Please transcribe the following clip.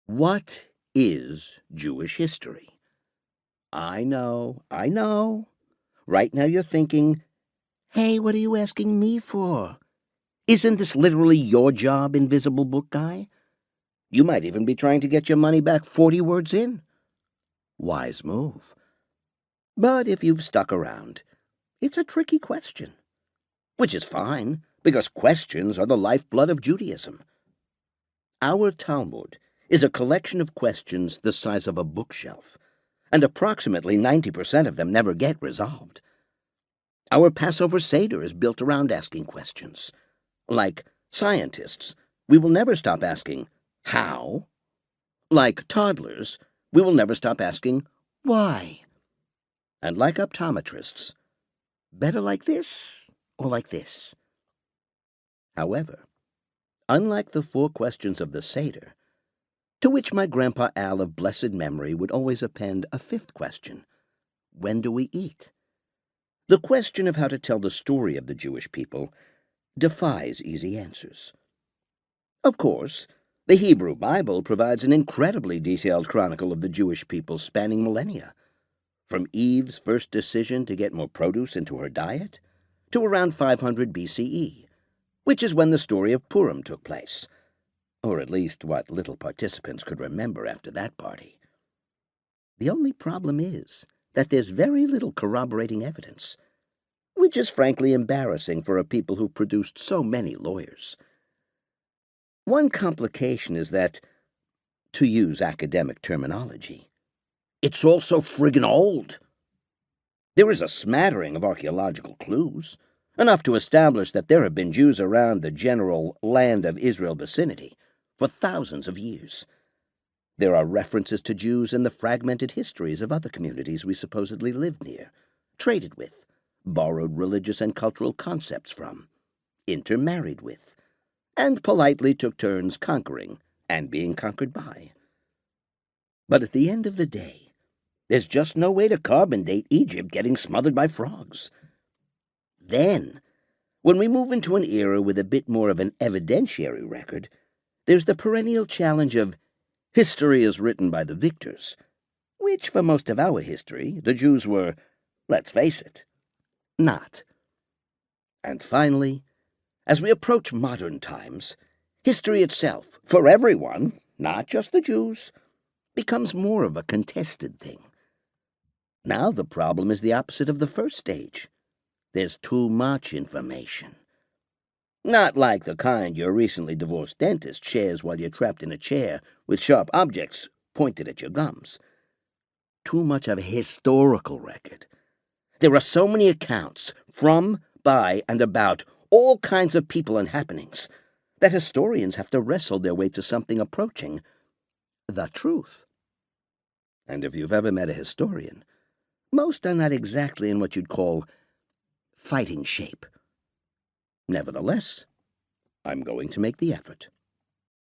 What is Jewish history? I know. Right now you're thinking, hey, what are you asking me for? Isn't this literally your job, Invisible Book Guy? You might even be trying to get your money back 40 words in. Wise move. But if you've stuck around, it's a tricky question. Which is fine, because questions are the lifeblood of Judaism. Our Talmud is a collection of questions the size of a bookshelf, and approximately 90% of them never get resolved. Our Passover Seder is built around asking questions. Like scientists, we will never stop asking, how? Like toddlers, we will never stop asking, why? And like optometrists, better like this or like this? However, unlike the 4 questions of the Seder, to which my Grandpa Al of blessed memory would always append a 5th question, when do we eat? The question of how to tell the story of the Jewish people defies easy answers. Of course, the Hebrew Bible provides an incredibly detailed chronicle of the Jewish people spanning millennia, from Eve's first decision to get more produce into her diet to around 500 BCE, which is when the story of Purim took place, or at least what little participants could remember after that party. The only problem is that there's very little corroborating evidence, which is frankly embarrassing for a people who produced so many lawyers. One complication is that, to use academic terminology, it's all so friggin' old. There is a smattering of archaeological clues, enough to establish that there have been Jews around the general land of Israel vicinity for thousands of years. There are references to Jews in the fragmented histories of other communities we supposedly lived near, traded with, borrowed religious and cultural concepts from, intermarried with, and politely took turns conquering and being conquered by. But at the end of the day, there's just no way to carbon date Egypt getting smothered by frogs. Then, when we move into an era with a bit more of an evidentiary record, there's the perennial challenge of history is written by the victors, which for most of our history, the Jews were, let's face it, not. And finally, as we approach modern times, history itself, for everyone, not just the Jews, becomes more of a contested thing. Now the problem is the opposite of the first stage. There's too much information. Not like the kind your recently divorced dentist shares while you're trapped in a chair with sharp objects pointed at your gums. Too much of a historical record. There are so many accounts from, by, and about all kinds of people and happenings that historians have to wrestle their way to something approaching the truth. And if you've ever met a historian, most are not exactly in what you'd call fighting shape. Nevertheless, I'm going to make the effort.